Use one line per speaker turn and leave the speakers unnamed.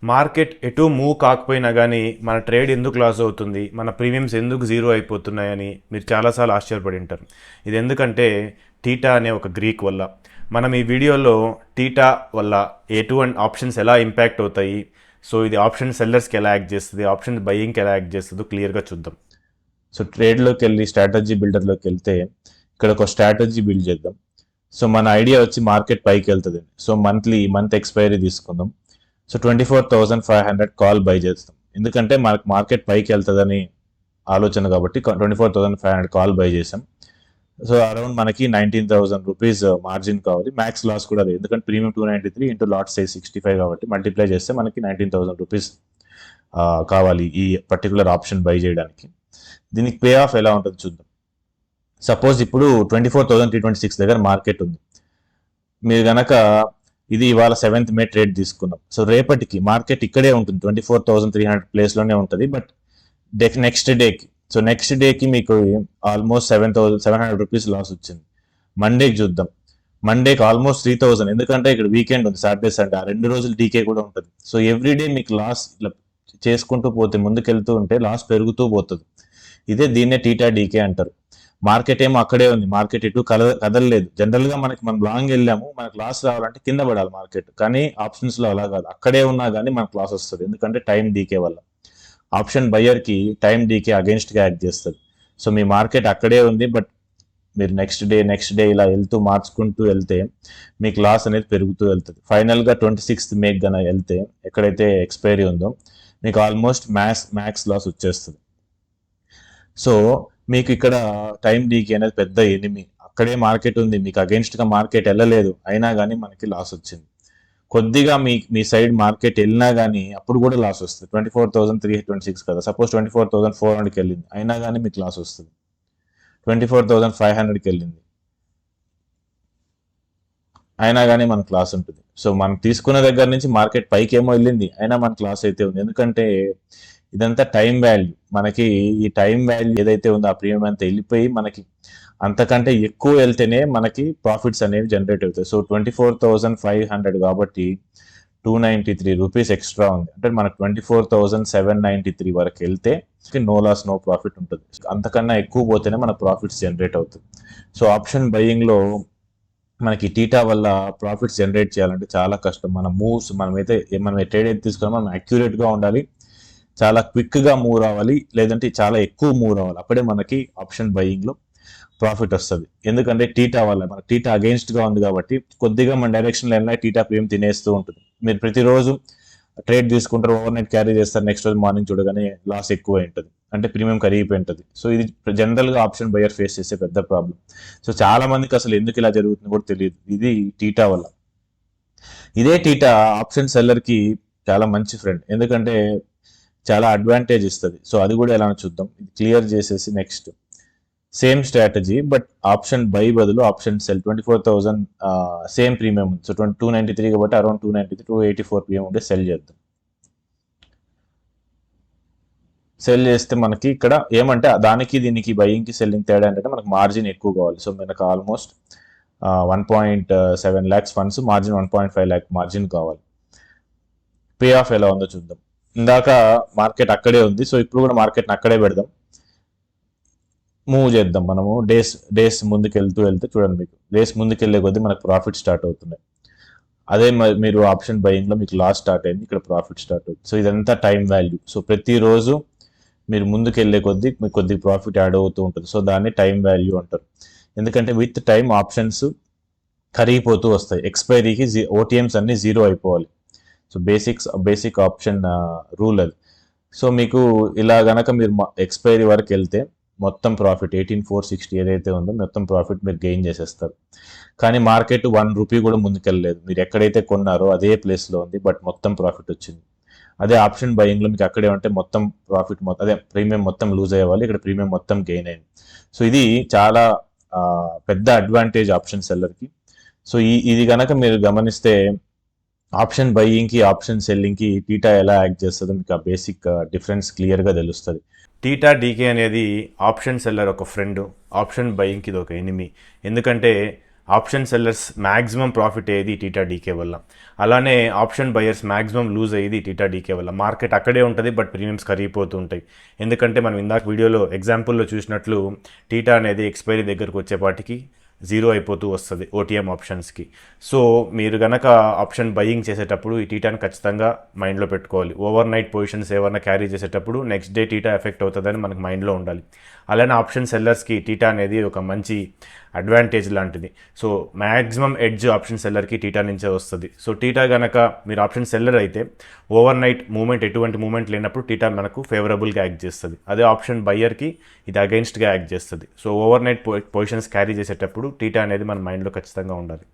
Market ఎటు move కాకపోయినా కానీ మన ట్రేడ్ ఎందుకు లాస్ అవుతుంది, మన ప్రీమియమ్స్ ఎందుకు జీరో అయిపోతున్నాయని మీరు చాలాసార్లు ఆశ్చర్యపడి ఉంటారు. ఇది ఎందుకంటే టీటా అనే ఒక గ్రీక్ వల్ల. మనం ఈ వీడియోలో టీటా వల్ల ఎటువంటి ఆప్షన్స్ ఎలా ఇంపాక్ట్ అవుతాయి, సో ఇది ఆప్షన్ సెల్లర్స్కి ఎలా యాక్ట్ చేస్తుంది, ఆప్షన్ బయ్యింగ్కి ఎలా యాక్ట్ చేస్తుందో క్లియర్గా చూద్దాం. సో ట్రేడ్లోకి వెళ్ళి స్ట్రాటజీ బిల్డర్లోకి వెళ్తే ఇక్కడ ఒక స్ట్రాటజీ బిల్డ్ చేద్దాం. సో మన ఐడియా వచ్చి మార్కెట్ పైకి వెళ్తుంది. సో మంత్ ఎక్స్పైరీ తీసుకుందాం. సో 24,500 కాల్ బై చేస్తాం, ఎందుకంటే మనకు మార్కెట్ పైకి వెళ్తుందని ఆలోచన కాబట్టి 24,500 కాల్ బై చేసాం. సో అరౌండ్ మనకి 19,000 రూపీస్ మార్జిన్ కావాలి. మ్యాక్స్ లాస్ కూడా అదే, ఎందుకంటే ప్రీమియం 293 ఇంటూ లాట్ సైజ్ 65 కాబట్టి మల్టిప్లై చేస్తే మనకి 19,000 రూపీస్ కావాలి ఈ పర్టికులర్ ఆప్షన్ బై చేయడానికి. దీనికి పే ఆఫ్ ఎలా ఉంటుంది చూద్దాం. సపోజ్ ఇప్పుడు 24,326 దగ్గర మార్కెట్ ఉంది. మీరు గనక ఇది ఇవాళ 7th మే ట్రేడ్ తీసుకున్నాం. సో రేపటికి మార్కెట్ ఇక్కడే ఉంటుంది, 24,300 ప్లేస్లోనే ఉంటుంది. బట్ నెక్స్ట్ డేకి మీకు ఆల్మోస్ట్ 700 రూపీస్ లాస్ వచ్చింది. మండేకి చూద్దాం. మండేకి ఆల్మోస్ట్ 3,000, ఎందుకంటే ఇక్కడ వీకెండ్ ఉంది, సాటర్డే సండే, ఆ 2 రోజులు డీకే కూడా ఉంటుంది. సో ఎవ్రీడే మీకు లాస్ ఇలా చేసుకుంటూ పోతే, ముందుకెళ్తూ ఉంటే లాస్ పెరుగుతూ పోతుంది. దీన్నే టీటా డీకే అంటారు. మార్కెట్ ఏమో అక్కడే ఉంది, మార్కెట్ ఎటు కదలలేదు. జనరల్ గా మనం లాంగ్ వెళ్ళాము, మనకు లాస్ రావాలంటే కింద పడాలి మార్కెట్, కానీ ఆప్షన్స్ లో అలా కాదు, అక్కడే ఉన్నా కానీ మనకు లాస్ వస్తుంది, ఎందుకంటే టైం డీకే వల్ల. ఆప్షన్ బయ్యర్ కి టైం డీకే అగేన్స్ట్ గా యాక్ట్ చేస్తుంది. సో మీ మార్కెట్ అక్కడే ఉంది, బట్ మీరు నెక్స్ట్ డే ఇలా వెళ్తూ మార్చుకుంటూ వెళ్తే మీకు లాస్ అనేది పెరుగుతూ వెళ్తుంది. ఫైనల్ గా 26th మే గన వెళ్తే, ఎక్కడైతే ఎక్స్పైరీ ఉందో, మీకు ఆల్మోస్ట్ మ్యాక్స్ లాస్ వచ్చేస్తుంది. సో మీకు ఇక్కడ టైం డీకే అనేది పెద్ద ఎనిమి. అక్కడే మార్కెట్ ఉంది, మీకు అగేన్స్ట్ గా మార్కెట్ వెళ్ళలేదు, అయినా కానీ మనకి లాస్ వచ్చింది. కొద్దిగా మీ సైడ్ మార్కెట్ వెళ్ళినా కానీ అప్పుడు కూడా లాస్ వస్తుంది. 24,326 కదా, సపోజ్ 24,400కి వెళ్ళింది, అయినా కానీ మీకు లాస్ వస్తుంది. 24,500కి వెళ్ళింది, అయినా కానీ మనకు లాస్ ఉంటుంది. సో మనం తీసుకున్న దగ్గర నుంచి మార్కెట్ పైకి ఏమో వెళ్ళింది, అయినా మనకు లాస్ అయితే ఉంది, ఎందుకంటే ఇదంతా టైం వాల్యూ. మనకి ఈ టైం వాల్యూ ఏదైతే ఉందో ఆ ప్రీమియం అంతా వెళ్ళిపోయి మనకి అంతకంటే ఎక్కువ వెళ్తేనే మనకి ప్రాఫిట్స్ అనేవి జనరేట్ అవుతాయి. సో 24,500 కాబట్టి 293 రూపీస్ ఎక్స్ట్రా ఉంది, అంటే మనకు 24,793 వరకు వెళ్తే నో లాస్ నో ప్రాఫిట్ ఉంటుంది. అంతకన్నా ఎక్కువ పోతేనే మన ప్రాఫిట్స్ జనరేట్ అవుతుంది. సో ఆప్షన్ బయ్యింగ్ లో మనకి టీటా వల్ల ప్రాఫిట్స్ జనరేట్ చేయాలంటే చాలా కష్టం. మనం ట్రేడ్ అయితే తీసుకున్నా మనం అక్యురేట్ గా ఉండాలి, చాలా క్విక్ గా మూవ్ రావాలి, లేదంటే చాలా ఎక్కువ మూవ్ రావాలి, అప్పుడే మనకి ఆప్షన్ బయ్యింగ్ లో ప్రాఫిట్ వస్తుంది. ఎందుకంటే టీటా వల్ల మన టీటా అగేన్స్ట్ గా ఉంది కాబట్టి కొద్దిగా మన డైరెక్షన్ లో వెళ్ళినా టీటా ప్రీమియం తినేస్తూ ఉంటుంది. మీరు ప్రతిరోజు ట్రేడ్ తీసుకుంటారు, ఓవర్ నైట్ క్యారీ చేస్తారు, నెక్స్ట్ రోజు మార్నింగ్ చూడగానే లాస్ ఎక్కువ ఉంటుంది, అంటే ప్రీమియం కరిగిపోయి ఉంటుంది. సో ఇది జనరల్ గా ఆప్షన్ బయర్ ఫేస్ చేసే పెద్ద ప్రాబ్లం. సో చాలా మందికి అసలు ఎందుకు ఇలా జరుగుతుందో కూడా తెలియదు. ఇది టీటా వల్ల. ఇదే టీటా ఆప్షన్ సెల్లర్ కి చాలా మంచి ఫ్రెండ్, ఎందుకంటే చాలా అడ్వాంటేజ్ ఇస్తుంది. సో అది కూడా ఎలా చూద్దాం. ఇది క్లియర్ చేసేసి next same strategy, but option by బదులు ఆప్షన్ సెల్. 24,000 సేమ్ ప్రీమియం ఉంది. సో 293 కాబట్టి అరౌండ్ 293 284 ప్రీమియం ఉంటే సెల్ చేద్దాం. సెల్ చేస్తే మనకి ఇక్కడ ఏమంటే దానికి దీనికి బయ్యింగ్ కి సెల్లింగ్ తేడా ఏంటంటే మనకు మార్జిన్ ఎక్కువ కావాలి. సో మనకు almost 1.7 lakhs funds, margin 1.5 lakh margin కావాలి. పే ఆఫ్ ఎలా ఉందో చూద్దాం. ఇందాక మార్కెట్ అక్కడే ఉంది, సో ఇప్పుడు కూడా మార్కెట్ని అక్కడే పెడదాం, మూవ్ చేద్దాం. మనము డేస్ ముందుకు వెళ్తే చూడండి, మీకు డేస్ ముందుకు వెళ్ళే కొద్దీ మనకు ప్రాఫిట్ స్టార్ట్ అవుతున్నాయి. అదే మీరు ఆప్షన్ బయింగ్ లో మీకు లాస్ స్టార్ట్ అయింది, ఇక్కడ ప్రాఫిట్ స్టార్ట్ అవుతుంది. సో ఇదంతా టైం వాల్యూ. సో ప్రతిరోజు మీరు ముందుకు వెళ్ళే కొద్దీ మీకు కొద్దిగా ప్రాఫిట్ యాడ్ అవుతూ ఉంటుంది. సో దాన్ని టైం వాల్యూ అంటారు, ఎందుకంటే విత్ టైం ఆప్షన్స్ కరిగిపోతూ వస్తాయి. ఎక్స్పైరీకి ఓటీఎంస్ అన్ని జీరో అయిపోవాలి. సో బేసిక్ ఆప్షన్ రూల్ అది. సో మీకు ఇలా గనక మీరు ఎక్స్పైరీ వరకు వెళ్తే మొత్తం ప్రాఫిట్ 18,460 ఏదైతే ఉందో మొత్తం ప్రాఫిట్ మీరు గెయిన్ చేసేస్తారు. కానీ మార్కెట్ 1 రూపీ కూడా ముందుకెళ్ళలేదు, మీరు ఎక్కడైతే కొన్నారో అదే ప్లేస్లో ఉంది, బట్ మొత్తం ప్రాఫిట్ వచ్చింది. అదే ఆప్షన్ బయింగ్లో మీకు అక్కడే ఉంటే మొత్తం ప్రాఫిట్ అదే ప్రీమియం మొత్తం లూజ్ అయ్యేవాళ్ళు, ఇక్కడ ప్రీమియం మొత్తం గెయిన్ అయింది. సో ఇది చాలా పెద్ద అడ్వాంటేజ్ ఆప్షన్ సెల్లర్కి. సో ఇది కనుక మీరు గమనిస్తే ఆప్షన్ బయ్యింగ్ కి ఆప్షన్ సెల్లింగ్ కి టీటా ఎలా యాక్ట్ చేస్తుందో మీకు ఆ బేసిక్ డిఫరెన్స్ క్లియర్గా తెలుస్తుంది. టీటా డీకే అనేది ఆప్షన్ సెల్లర్ ఒక ఫ్రెండ్, ఆప్షన్ బయ్యింగ్కి ఇది ఒక ఎనిమి. ఎందుకంటే ఆప్షన్ సెల్లర్స్ మ్యాక్సిమం ప్రాఫిట్ అయ్యేది టీటా డీకే వల్ల. అలానే ఆప్షన్ బయర్స్ మ్యాక్సిమం లూజ్ అయ్యేది టీటా డీకే వల్ల. మార్కెట్ అక్కడే ఉంటుంది, బట్ ప్రీమియమ్స్ కరిగిపోతూ ఉంటాయి. ఎందుకంటే మనం ఇందాక వీడియోలో ఎగ్జాంపుల్లో చూసినట్లు టీటా అనేది ఎక్స్పైరీ దగ్గరకు వచ్చేపాటికి జీరో అయిపోతూ వస్తుంది ఓటీఎం ఆప్షన్స్కి. సో మీరు గనక ఆప్షన్ బయింగ్ చేసేటప్పుడు ఈ టీటాని ఖచ్చితంగా మైండ్లో పెట్టుకోవాలి. ఓవర్ నైట్ పొజిషన్స్ ఏమన్నా క్యారీ చేసేటప్పుడు నెక్స్ట్ డే టీటా ఎఫెక్ట్ అవుతుందని మనకు మైండ్లో ఉండాలి. అలానే ఆప్షన్ సెల్లర్స్కి టీటా అనేది ఒక మంచి అడ్వాంటేజ్ లాంటిది. సో మ్యాక్సిమం ఎడ్జ్ ఆప్షన్ సెల్లర్కి టీటా నుంచే వస్తుంది. సో టీటా కనుక మీరు ఆప్షన్ సెల్లర్ అయితే ఓవర్ నైట్ మూమెంట్ ఎటువంటి మూమెంట్ లేనప్పుడు టీటా మనకు ఫేవరబుల్గా యాక్ట్ చేస్తుంది. అదే ఆప్షన్ బయ్యర్కి ఇది అగెయిన్స్ట్గా యాక్ట్ చేస్తుంది. So overnight positions carry చేసేటప్పుడు టీటా అనేది మన మైండ్లో ఖచ్చితంగా ఉండాలి.